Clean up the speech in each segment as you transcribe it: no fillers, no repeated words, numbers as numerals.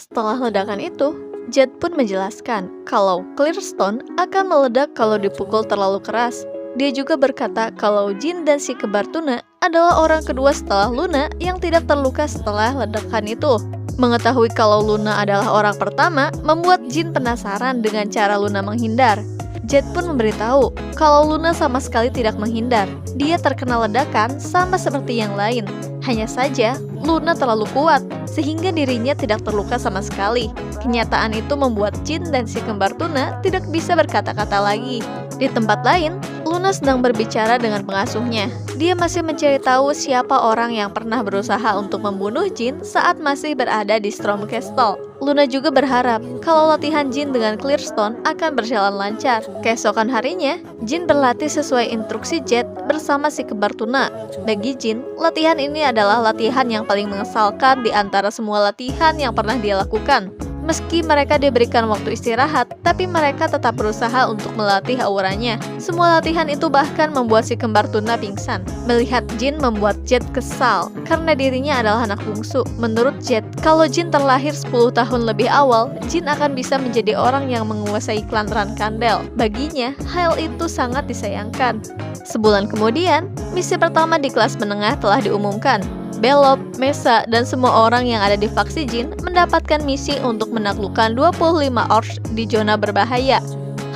Setelah ledakan itu, Jet pun menjelaskan kalau Clearstone akan meledak kalau dipukul terlalu keras. Dia juga berkata kalau Jin dan si kembar tuna adalah orang kedua setelah Luna yang tidak terluka setelah ledakan itu. Mengetahui kalau Luna adalah orang pertama membuat Jin penasaran dengan cara Luna menghindar. Jet pun memberitahu kalau Luna sama sekali tidak menghindar. Dia terkena ledakan sama seperti yang lain. Hanya saja, Luna terlalu kuat, sehingga dirinya tidak terluka sama sekali. Kenyataan itu membuat Jin dan si kembar tuna tidak bisa berkata-kata lagi. Di tempat lain, Luna sedang berbicara dengan pengasuhnya. Dia masih mencari tahu siapa orang yang pernah berusaha untuk membunuh Jin saat masih berada di Storm Castle. Luna juga berharap kalau latihan Jin dengan Clearstone akan berjalan lancar. Keesokan harinya, Jin berlatih sesuai instruksi Jet bersama si kembar tuna. Bagi Jin, latihan ini adalah latihan yang paling mengesalkan di antara semua latihan yang pernah dia lakukan. Meski mereka diberikan waktu istirahat, tapi mereka tetap berusaha untuk melatih auranya. Semua latihan itu bahkan membuat si kembar tuna pingsan. Melihat Jin membuat Jet kesal, karena dirinya adalah anak bungsu. Menurut Jet, kalau Jin terlahir 10 tahun lebih awal, Jin akan bisa menjadi orang yang menguasai klan Rankandel. Baginya, hal itu sangat disayangkan. Sebulan kemudian, misi pertama di kelas menengah telah diumumkan. Belop, Mesa, dan semua orang yang ada di faksi Jin mendapatkan misi untuk menaklukkan 25 Orcs di zona berbahaya.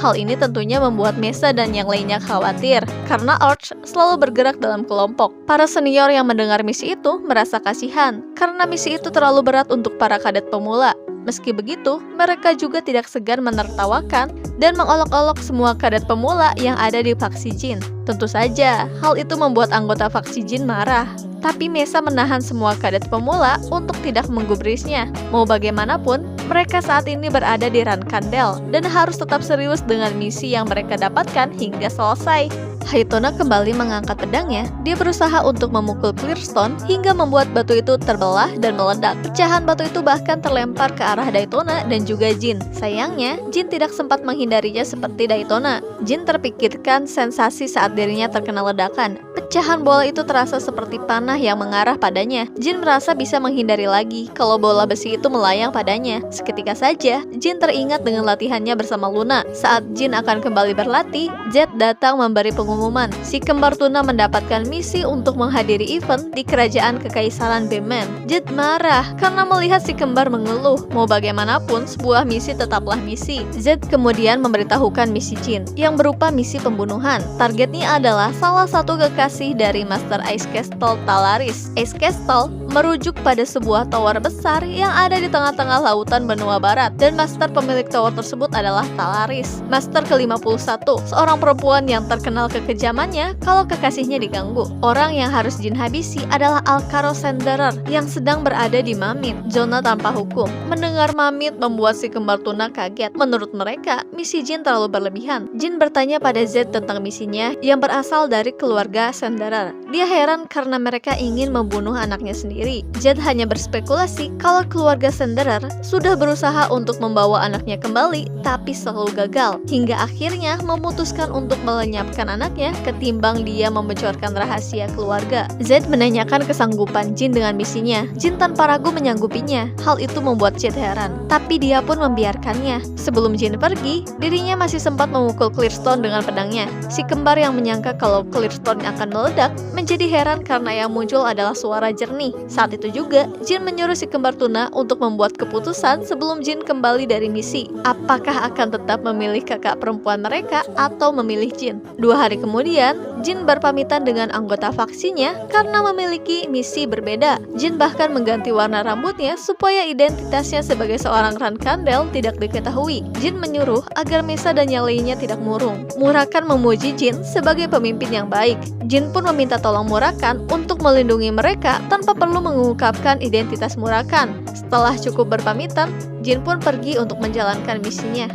Hal ini tentunya membuat Mesa dan yang lainnya khawatir, karena Orcs selalu bergerak dalam kelompok. Para senior yang mendengar misi itu merasa kasihan, karena misi itu terlalu berat untuk para kadet pemula. Meski begitu, mereka juga tidak segan menertawakan dan mengolok-olok semua kadet pemula yang ada di faksi Jin. Tentu saja, hal itu membuat anggota faksi Jin marah. Tapi Mesa menahan semua kadet pemula untuk tidak menggubrisnya. Mau bagaimanapun, mereka saat ini berada di Rankandel dan harus tetap serius dengan misi yang mereka dapatkan hingga selesai. Haitona kembali mengangkat pedangnya. Dia berusaha untuk memukul Clearstone hingga membuat batu itu terbelah dan meledak. Pecahan batu itu bahkan terlempar ke arah Daytona dan juga Jin. Sayangnya, Jin tidak sempat menghindarinya seperti Daytona. Jin terpikirkan sensasi saat dirinya terkena ledakan. Pecahan bola itu terasa seperti panah yang mengarah padanya. Jin merasa bisa menghindari lagi kalau bola besi itu melayang padanya. Seketika saja, Jin teringat dengan latihannya bersama Luna. Saat Jin akan kembali berlatih, Jet datang memberi pengumuman. Si kembar tuna mendapatkan misi untuk menghadiri event di kerajaan kekaisaran Bemen. Jet marah karena melihat si kembar mengeluh. Mau bagaimanapun, sebuah misi tetaplah misi. Jet kemudian memberitahukan misi Jin yang berupa misi pembunuhan. Targetnya adalah salah satu kekasih dari Master Ice Castle Talaris. Ice Castle merujuk pada sebuah tower besar yang ada di tengah-tengah lautan benua barat, dan master pemilik tower tersebut adalah Talaris. Master ke-51, seorang perempuan yang terkenal kekejamannya kalau kekasihnya diganggu. Orang yang harus Jin habisi adalah Alcaro Senderer yang sedang berada di Mamit, zona tanpa hukum. Mendengar Mamit membuat si kembar tuna kaget. Menurut mereka, misi Jin terlalu berlebihan. Jin bertanya pada Z tentang misinya yang berasal dari keluarga Senderer. Dia heran karena mereka ingin membunuh anaknya sendiri. Jet hanya berspekulasi kalau keluarga Senderer sudah berusaha untuk membawa anaknya kembali, tapi selalu gagal. Hingga akhirnya memutuskan untuk melenyapkan anaknya ketimbang dia membocorkan rahasia keluarga. Z menanyakan kesanggupan Jin dengan misinya. Jin tanpa ragu menyanggupinya. Hal itu membuat Jet heran, tapi dia pun membiarkannya. Sebelum Jin pergi, dirinya masih sempat memukul Clearstone dengan pedangnya. Si kembar yang menyangka kalau Clearstone akan meledak menjadi heran karena yang muncul adalah suara jernih. Saat itu juga, Jin menyuruh si kembar tuna untuk membuat keputusan sebelum Jin kembali dari misi. Apakah akan tetap memilih kakak perempuan mereka atau memilih Jin? 2 hari kemudian, Jin berpamitan dengan anggota faksinya karena memiliki misi berbeda. Jin bahkan mengganti warna rambutnya supaya identitasnya sebagai seorang Rankandel tidak diketahui. Jin menyuruh agar Mesa dan yang lainnya tidak murung. Murakan memuji Jin sebagai pemimpin yang baik. Jin pun meminta tolong Murakan untuk melindungi mereka tanpa perlu mengungkapkan identitas Murakan. Setelah cukup berpamitan, Jin pun pergi untuk menjalankan misinya.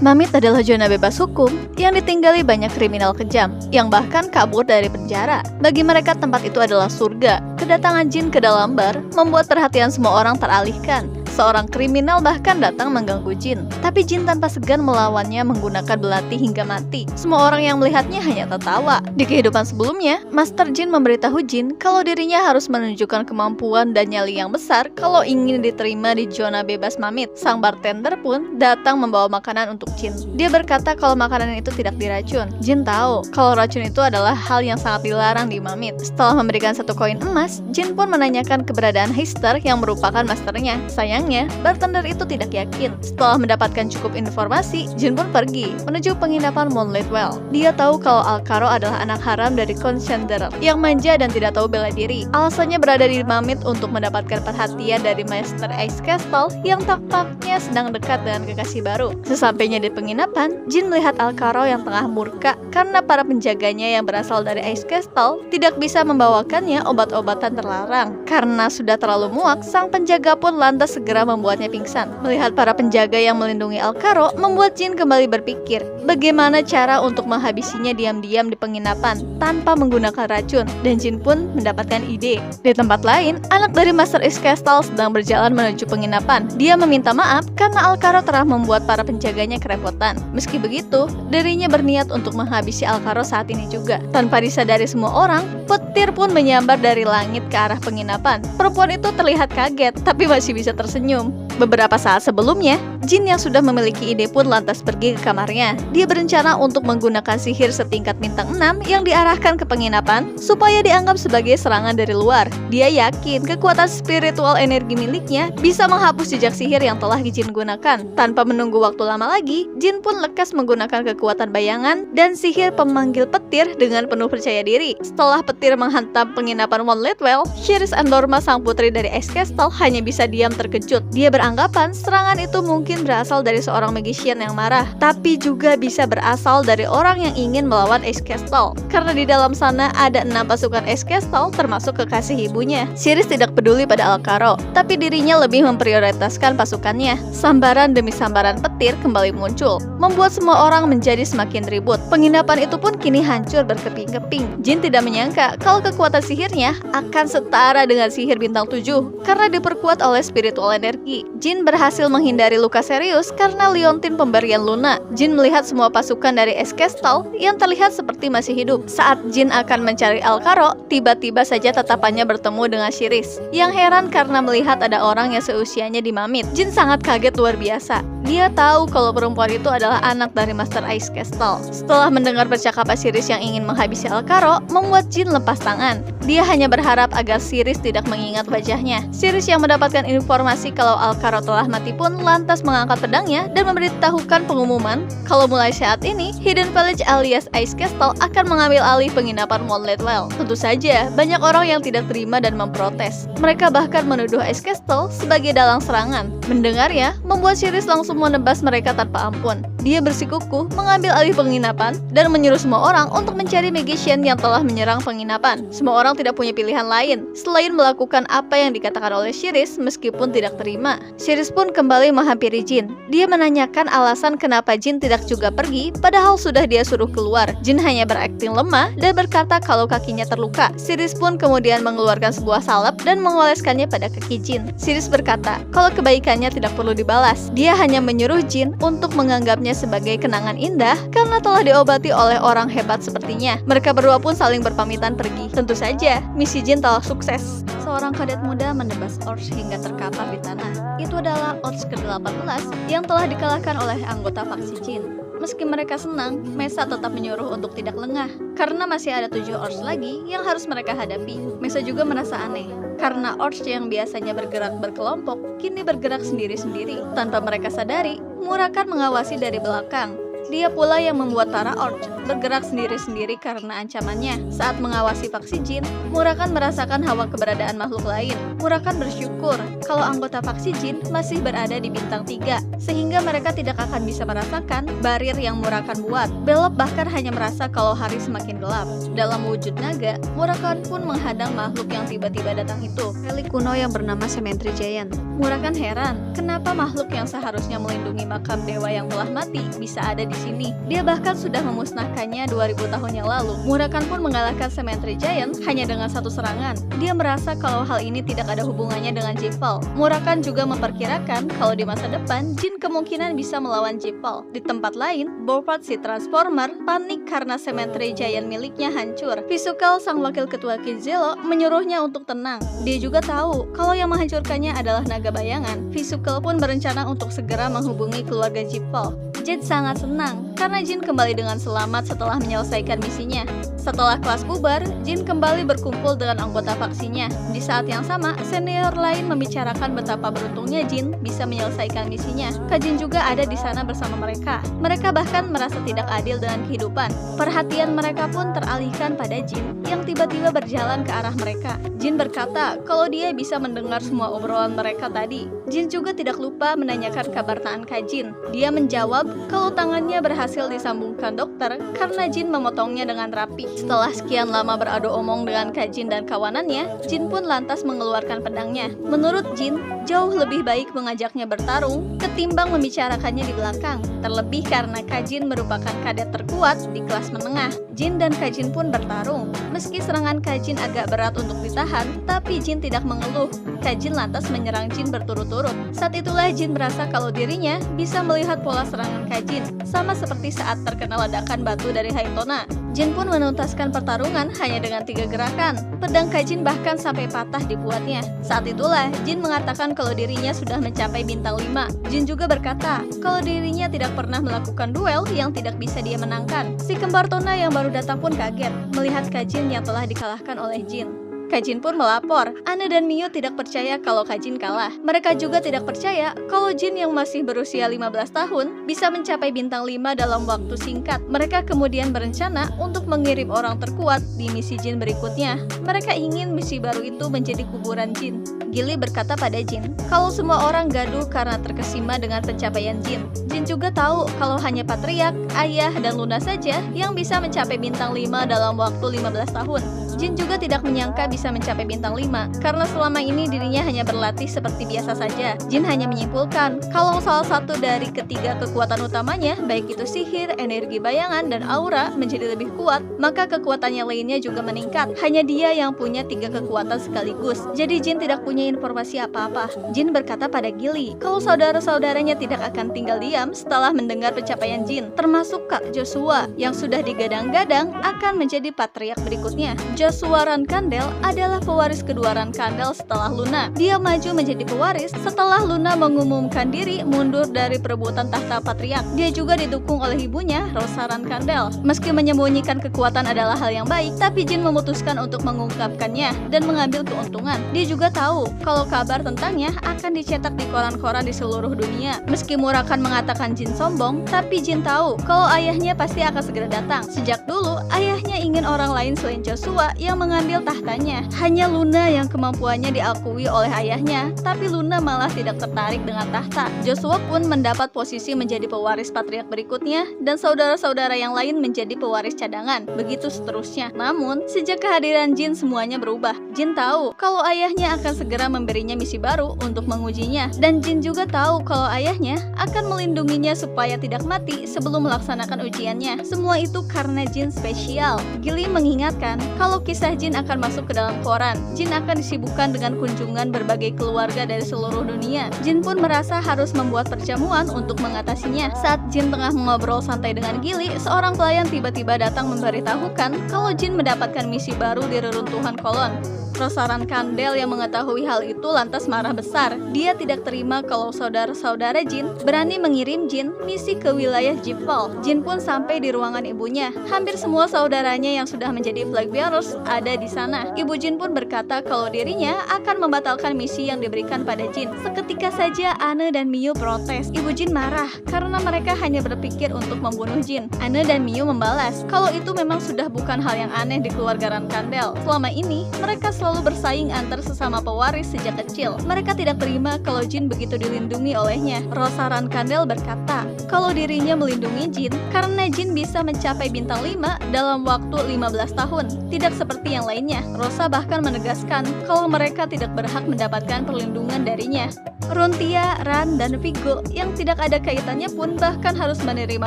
Mamit adalah zona bebas hukum yang ditinggali banyak kriminal kejam yang bahkan kabur dari penjara. Bagi mereka tempat itu adalah surga. Kedatangan Jin ke dalam bar membuat perhatian semua orang teralihkan. seorang kriminal bahkan datang mengganggu Jin. Tapi Jin tanpa segan melawannya menggunakan belati hingga mati. Semua orang yang melihatnya hanya tertawa. Di kehidupan sebelumnya, Master Jin memberitahu Jin kalau dirinya harus menunjukkan kemampuan dan nyali yang besar kalau ingin diterima di zona bebas mamit. Sang bartender pun datang membawa makanan untuk Jin. Dia berkata kalau makanan itu tidak diracun. Jin tahu kalau racun itu adalah hal yang sangat dilarang di mamit. Setelah memberikan 1 koin emas, Jin pun menanyakan keberadaan Heister yang merupakan masternya. Sayangnya, bartender itu tidak yakin. Setelah mendapatkan cukup informasi, Jin pun pergi menuju penginapan Moonlit Well. Dia tahu kalau Alcaro adalah anak haram dari Consenderer yang manja dan tidak tahu bela diri. Alasannya berada di mamit untuk mendapatkan perhatian dari Master Ice Castle yang tampaknya sedang dekat dengan kekasih baru. Sesampainya di penginapan, Jin melihat Alcaro yang tengah murka karena para penjaganya yang berasal dari Ice Castle tidak bisa membawakannya obat-obatan terlarang. Karena sudah terlalu muak, sang penjaga pun lantas segera membuatnya pingsan. Melihat para penjaga yang melindungi Alcaro membuat Jin kembali berpikir bagaimana cara untuk menghabisinya diam-diam di penginapan tanpa menggunakan racun, dan Jin pun mendapatkan ide. Di tempat lain, anak dari Master Ice Castle sedang berjalan menuju penginapan. Dia meminta maaf karena Alcaro telah membuat para penjaganya kerepotan. Meski begitu, dirinya berniat untuk menghabisi Alcaro saat ini juga. Tanpa disadari semua orang, petir pun menyambar dari langit ke arah penginapan. Perempuan itu terlihat kaget, tapi masih bisa tersenyum. Beberapa saat sebelumnya, Jin yang sudah memiliki ide pun lantas pergi ke kamarnya. Dia berencana untuk menggunakan sihir setingkat bintang 6 yang diarahkan ke penginapan supaya dianggap sebagai serangan dari luar. Dia yakin kekuatan spiritual energi miliknya bisa menghapus jejak sihir yang telah Jin gunakan. Tanpa menunggu waktu lama lagi, Jin pun lekas menggunakan kekuatan bayangan dan sihir pemanggil petir dengan penuh percaya diri. Setelah petir menghantam penginapan Moonlit Well, Shiris Andorma sang putri dari Ice Castle hanya bisa diam terkejut. Dia beranggapan serangan itu mungkin berasal dari seorang magician yang marah, tapi juga bisa berasal dari orang yang ingin melawan Ice Castle. Karena di dalam sana ada 6 pasukan Ice Castle termasuk kekasih ibunya. Shiris tidak peduli pada Alcaro, tapi dirinya lebih memprioritaskan pasukannya. Sambaran demi sambaran petir kembali muncul, membuat semua orang menjadi semakin ribut. Penginapan itu pun kini hancur berkeping-keping. Jin tidak menyangka kalau kekuatan sihirnya akan setara dengan sihir bintang 7 karena diperkuat oleh spiritual energi. Jin berhasil menghindari luka serius karena liontin pemberian Luna. Jin melihat semua pasukan dari Ice Castle yang terlihat seperti masih hidup. Saat Jin akan mencari Alcaro, tiba-tiba saja tatapannya bertemu dengan Shiris yang heran karena melihat ada orang yang seusianya di mamit. Jin sangat kaget luar biasa. Dia tahu kalau perempuan itu adalah anak dari Master Ice Castle. Setelah mendengar percakapan Shiris yang ingin menghabisi Alcaro, membuat Jin lepas tangan. Dia hanya berharap agar Shiris tidak mengingat wajahnya. Shiris yang mendapatkan informasi kalau Alcaro telah mati pun lantas mengangkat pedangnya dan memberitahukan pengumuman kalau mulai saat ini Hidden Village alias Ice Castle akan mengambil alih penginapan Moonlit Well. Tentu saja, banyak orang yang tidak terima dan memprotes. Mereka bahkan menuduh Ice Castle sebagai dalang serangan. Mendengarnya, membuat Shiris langsung menebas mereka tanpa ampun. Dia bersikukuh mengambil alih penginapan dan menyuruh semua orang untuk mencari magician yang telah menyerang penginapan. Semua orang tidak punya pilihan lain selain melakukan apa yang dikatakan oleh Shiris meskipun tidak terima. Shiris pun kembali menghampiri Jin. Dia menanyakan alasan kenapa Jin tidak juga pergi padahal sudah dia suruh keluar. Jin hanya berakting lemah dan berkata kalau kakinya terluka. Shiris pun kemudian mengeluarkan sebuah salep dan mengoleskannya pada kaki Jin. Shiris berkata kalau kebaikannya tidak perlu dibalas. Dia hanya menyuruh Jin untuk menganggapnya sebagai kenangan indah karena telah diobati oleh orang hebat sepertinya. Mereka berdua pun saling berpamitan pergi. Tentu saja, misi Jin telah sukses. Seorang kadet muda menebas Orcs hingga terkapar di tanah. Itu adalah Orcs ke-18 yang telah dikalahkan oleh anggota faksi Jin. Meski mereka senang, Mesa tetap menyuruh untuk tidak lengah karena masih ada 7 Orcs lagi yang harus mereka hadapi. Mesa juga merasa aneh karena Orcs yang biasanya bergerak berkelompok kini bergerak sendiri-sendiri. Tanpa mereka sadari, Murakan mengawasi dari belakang. Dia pula yang membuat para Orcs bergerak sendiri-sendiri karena ancamannya. Saat mengawasi faksi Jin, Murakan merasakan hawa keberadaan makhluk lain. Murakan bersyukur kalau anggota faksi Jin masih berada di bintang 3, sehingga mereka tidak akan bisa merasakan barir yang Murakan buat. Belop bahkan hanya merasa kalau hari semakin gelap. Dalam wujud naga, Murakan pun menghadang makhluk yang tiba-tiba datang itu, relik kuno yang bernama Cemetery Giant. Murakan heran, kenapa makhluk yang seharusnya melindungi makam dewa yang telah mati bisa ada di sini. Dia bahkan sudah memusnahkan mengalahkannya 2000 tahun yang lalu. Murakan pun mengalahkan Cemetery Giant hanya dengan satu serangan. Dia merasa kalau hal ini tidak ada hubungannya dengan Jipal. Murakan juga memperkirakan kalau di masa depan Jin kemungkinan bisa melawan Jipal. Di tempat lain, Borpat si Transformer panik karena Cemetery Giant miliknya hancur. Visual, sang wakil ketua Kizelo, menyuruhnya untuk tenang. Dia juga tahu kalau yang menghancurkannya adalah naga bayangan. Visual pun berencana untuk segera menghubungi keluarga Jipal. Jet sangat senang karena Jin kembali dengan selamat setelah menyelesaikan misinya. Setelah kelas bubar, Jin kembali berkumpul dengan anggota faksinya. Di saat yang sama, senior lain membicarakan betapa beruntungnya Jin bisa menyelesaikan misinya. Kak Jin juga ada di sana bersama mereka. Mereka bahkan merasa tidak adil dengan kehidupan. Perhatian mereka pun teralihkan pada Jin yang tiba-tiba berjalan ke arah mereka. Jin berkata kalau dia bisa mendengar semua obrolan mereka tadi. Jin juga tidak lupa menanyakan kabar Taan Kak Jin. Dia menjawab kalau tangannya berhasil disambungkan dokter karena Jin memotongnya dengan rapi. Setelah sekian lama beradu omong dengan Kak Jin dan kawanannya, Jin pun lantas mengeluarkan pedangnya. Menurut Jin, jauh lebih baik mengajaknya bertarung ketimbang membicarakannya di belakang. Terlebih karena Kak Jin merupakan kadet terkuat di kelas menengah. Jin dan Kak Jin pun bertarung. Meski serangan Kak Jin agak berat untuk ditahan, tapi Jin tidak mengeluh. Kak Jin lantas menyerang Jin berturut-turut. Saat itulah Jin merasa kalau dirinya bisa melihat pola serangan Kak Jin, sama seperti saat terkena ledakan batu dari Haitona. Jin pun menuntaskan pertarungan hanya dengan 3 gerakan. Pedang Kak Jin bahkan sampai patah dibuatnya. Saat itulah Jin mengatakan kalau dirinya sudah mencapai bintang 5. Jin juga berkata kalau dirinya tidak pernah melakukan duel yang tidak bisa dia menangkan. Si kembar Tona yang baru datang pun kaget melihat Kak Jin yang telah dikalahkan oleh Jin. Kak Jin pun melapor, Anne dan Mio tidak percaya kalau Kak Jin kalah. Mereka juga tidak percaya kalau Jin yang masih berusia 15 tahun bisa mencapai bintang 5 dalam waktu singkat. Mereka kemudian berencana untuk mengirim orang terkuat di misi Jin berikutnya. Mereka ingin misi baru itu menjadi kuburan Jin. Gilly berkata pada Jin kalau semua orang gaduh karena terkesima dengan pencapaian Jin. Jin juga tahu kalau hanya Patriark, Ayah, dan Luna saja yang bisa mencapai bintang 5 dalam waktu 15 tahun. Jin juga tidak menyangka bisa mencapai bintang 5 karena selama ini dirinya hanya berlatih seperti biasa saja. Jin hanya menyimpulkan kalau salah satu dari ketiga kekuatan utamanya, baik itu sihir, energi bayangan, dan aura menjadi lebih kuat, maka kekuatannya lainnya juga meningkat. Hanya dia yang punya 3 kekuatan sekaligus. Jadi Jin tidak punya informasi apa-apa. Jin berkata pada Gilly kalau saudara-saudaranya tidak akan tinggal diam setelah mendengar pencapaian Jin, termasuk Kak Joshua yang sudah digadang-gadang akan menjadi patriark berikutnya. Joshua Rankandel adalah pewaris kedua Rankandel setelah Luna. Dia maju menjadi pewaris setelah Luna mengumumkan diri mundur dari perebutan tahta patriark. Dia juga didukung oleh ibunya, Rosa Rankandel. Meski menyembunyikan kekuatan adalah hal yang baik, tapi Jin memutuskan untuk mengungkapkannya dan mengambil keuntungan. Dia juga tahu kalau kabar tentangnya akan dicetak di koran-koran di seluruh dunia. Meski Murakan mengatakan Jin sombong, tapi Jin tahu kalau ayahnya pasti akan segera datang. Sejak dulu, ayahnya ingin orang lain selain Joshua yang mengambil tahtanya. Hanya Luna yang kemampuannya diakui oleh ayahnya, tapi Luna malah tidak tertarik dengan tahta. Joshua pun mendapat posisi menjadi pewaris patriark berikutnya, dan saudara-saudara yang lain menjadi pewaris cadangan. Begitu seterusnya. Namun, sejak kehadiran Jin semuanya berubah. Jin tahu kalau ayahnya akan segera memberinya misi baru untuk mengujinya, dan Jin juga tahu kalau ayahnya akan melindunginya supaya tidak mati sebelum melaksanakan ujiannya. Semua itu karena Jin spesial. Gilly mengingatkan kalau kisah Jin akan masuk ke dalam koran. Jin akan disibukkan dengan kunjungan berbagai keluarga dari seluruh dunia. Jin pun merasa harus membuat perjamuan untuk mengatasinya. Saat Jin tengah mengobrol santai dengan Gilly, seorang pelayan tiba-tiba datang memberitahukan kalau Jin mendapatkan misi baru di reruntuhan kolon. Rosa Rankandel yang mengetahui hal itu lantas marah besar. Dia tidak terima kalau saudara-saudara Jin berani mengirim Jin misi ke wilayah Jipal. Jin pun sampai di ruangan ibunya. Hampir semua saudaranya yang sudah menjadi flag bearers ada di sana. Ibu Jin pun berkata kalau dirinya akan membatalkan misi yang diberikan pada Jin. Seketika saja Anne dan Mio protes. Ibu Jin marah karena mereka hanya berpikir untuk membunuh Jin. Anne dan Mio membalas kalau itu memang sudah bukan hal yang aneh di keluarga Rankandel. Selama ini mereka selalu bersaing antar sesama pewaris sejak kecil. Mereka tidak terima kalau Jin begitu dilindungi olehnya. Rosa Rankandel berkata kalau dirinya melindungi Jin karena Jin bisa mencapai bintang 5 dalam waktu 15 tahun, tidak seperti yang lainnya. Rosa bahkan menegaskan kalau mereka tidak berhak mendapatkan perlindungan darinya. Runtia, Ran, dan Vigo yang tidak ada kaitannya pun bahkan harus menerima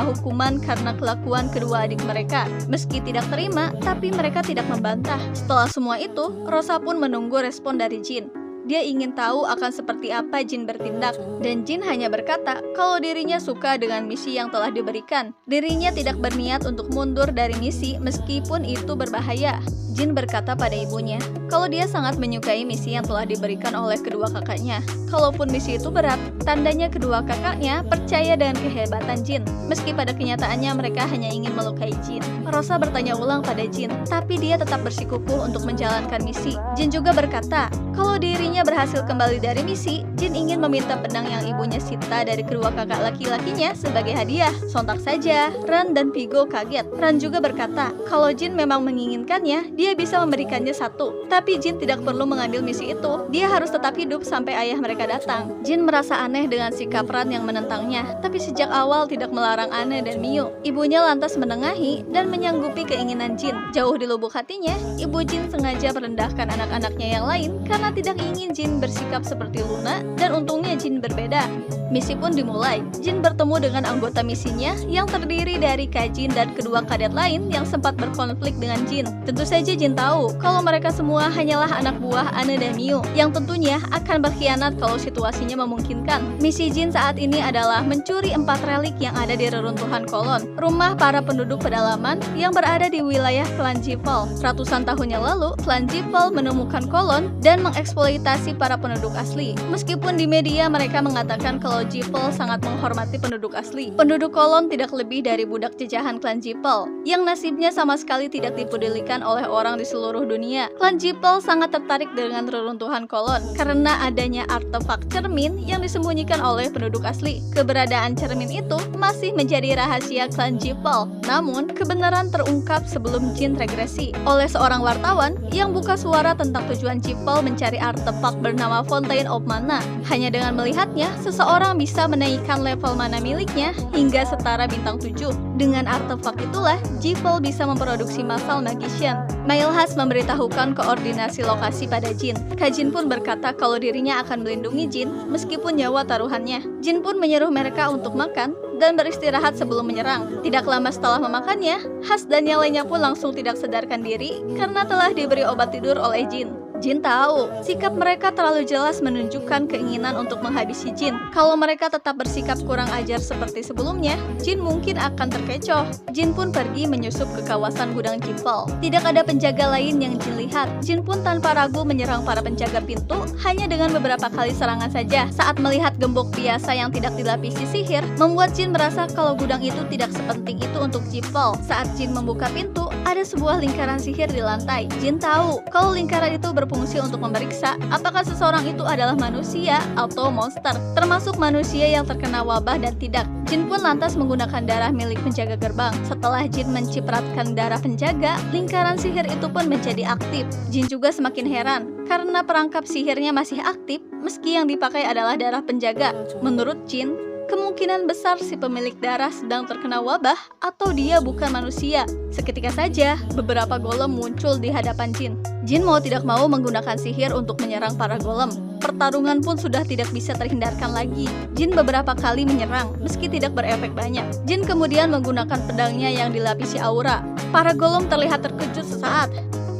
hukuman karena kelakuan kedua adik mereka. Meski tidak terima, tapi mereka tidak membantah. Setelah semua itu, Rosa pun menunggu respon dari Jin. Dia ingin tahu akan seperti apa Jin bertindak, dan Jin hanya berkata kalau dirinya suka dengan misi yang telah diberikan. Dirinya tidak berniat untuk mundur dari misi meskipun itu berbahaya. Jin berkata pada ibunya kalau dia sangat menyukai misi yang telah diberikan oleh kedua kakaknya. Kalaupun misi itu berat, tandanya kedua kakaknya percaya dengan kehebatan Jin, meski pada kenyataannya mereka hanya ingin melukai Jin. Rosa bertanya ulang pada Jin, tapi dia tetap bersikukuh untuk menjalankan misi. Jin juga berkata kalau dirinya berhasil kembali dari misi, Jin ingin meminta pedang yang ibunya sita dari kedua kakak laki-lakinya sebagai hadiah. Sontak saja, Ran dan Vigo kaget. Ran juga berkata kalau Jin memang menginginkannya, dia bisa memberikannya satu. Tapi Jin tidak perlu mengambil misi itu. Dia harus tetap hidup sampai ayah mereka datang. Jin merasa aneh dengan sikap Ran yang menentangnya, tapi sejak awal tidak melarang Anne dan Miu. Ibunya lantas menengahi dan menyanggupi keinginan Jin. Jauh di lubuk hatinya, ibu Jin sengaja merendahkan anak-anaknya yang lain karena tidak ingin Jin bersikap seperti Luna, dan untungnya Jin berbeda. Misi pun dimulai. Jin bertemu dengan anggota misinya yang terdiri dari Kajin dan kedua kadet lain yang sempat berkonflik dengan Jin. Tentu saja Jin tahu kalau mereka semua hanyalah anak buah Anne dan Miu yang tentunya akan berkhianat kalau situasinya memungkinkan. Misi Jin saat ini adalah mencuri 4 relik yang ada di reruntuhan kolon, rumah para penduduk pedalaman yang berada di wilayah klan Jipal. Ratusan tahunnya lalu, klan Jipal menemukan kolon dan mengeksploitasi para penduduk asli. Meskipun di media mereka mengatakan kalau Jipal sangat menghormati penduduk asli, penduduk kolon tidak lebih dari budak jajahan klan Jipal yang nasibnya sama sekali tidak dipedulikan oleh orang di seluruh dunia. Klan Jipal sangat tertarik dengan reruntuhan kolon karena adanya artefak cermin yang disembunyikan oleh penduduk asli. Keberadaan cermin itu masih menjadi rahasia klan Jipal, namun kebenaran terungkap sebelum Jin regresi oleh seorang wartawan yang buka suara tentang tujuan Jipal mencari artefak bernama Fountain of Mana. Hanya dengan melihatnya, seseorang bisa menaikkan level mana miliknya hingga setara bintang 7. Dengan artefak itulah, Jipal bisa memproduksi masal magician. Mailhas memberitahukan koordinasi lokasi pada Jin. Kajin pun berkata kalau dirinya akan melindungi Jin meskipun nyawa taruhannya. Jin pun menyeru mereka untuk makan dan beristirahat sebelum menyerang. Tidak lama setelah memakannya, Has dan yang lainnya pun langsung tidak sadarkan diri karena telah diberi obat tidur oleh Jin. Jin tahu, sikap mereka terlalu jelas menunjukkan keinginan untuk menghabisi Jin. Kalau mereka tetap bersikap kurang ajar seperti sebelumnya, Jin mungkin akan terkecoh. Jin pun pergi menyusup ke kawasan gudang Jipal. Tidak ada penjaga lain yang Jin lihat. Jin pun tanpa ragu menyerang para penjaga pintu hanya dengan beberapa kali serangan saja. Saat melihat gembok biasa yang tidak dilapisi sihir, membuat Jin merasa kalau gudang itu tidak sepenting itu untuk Jipal. Saat Jin membuka pintu, ada sebuah lingkaran sihir di lantai. Jin tahu kalau lingkaran itu berfungsi untuk memeriksa apakah seseorang itu adalah manusia atau monster, termasuk manusia yang terkena wabah dan tidak. Jin pun lantas menggunakan darah milik penjaga gerbang. Setelah Jin mencipratkan darah penjaga, lingkaran sihir itu pun menjadi aktif. Jin juga semakin heran karena perangkap sihirnya masih aktif meski yang dipakai adalah darah penjaga. Menurut Jin, kemungkinan besar si pemilik darah sedang terkena wabah atau dia bukan manusia. Seketika saja, beberapa golem muncul di hadapan Jin. Jin mau tidak mau menggunakan sihir untuk menyerang para golem. Pertarungan pun sudah tidak bisa terhindarkan lagi. Jin beberapa kali menyerang, meski tidak berefek banyak. Jin kemudian menggunakan pedangnya yang dilapisi aura. Para golem terlihat terkejut sesaat.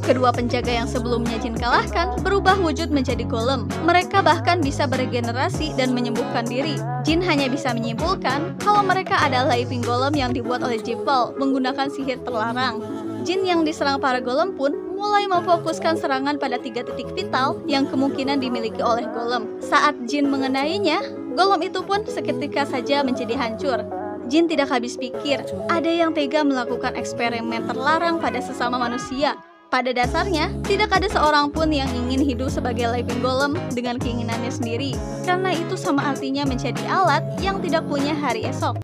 Kedua penjaga yang sebelumnya Jin kalahkan berubah wujud menjadi golem. Mereka bahkan bisa beregenerasi dan menyembuhkan diri. Jin hanya bisa menyimpulkan kalau mereka adalah living golem yang dibuat oleh Jipal menggunakan sihir terlarang. Jin yang diserang para golem pun mulai memfokuskan serangan pada 3 titik vital yang kemungkinan dimiliki oleh golem. Saat Jin mengenainya, golem itu pun seketika saja menjadi hancur. Jin tidak habis pikir, ada yang tega melakukan eksperimen terlarang pada sesama manusia. Pada dasarnya, tidak ada seorang pun yang ingin hidup sebagai living golem dengan keinginannya sendiri, karena itu sama artinya menjadi alat yang tidak punya hari esok.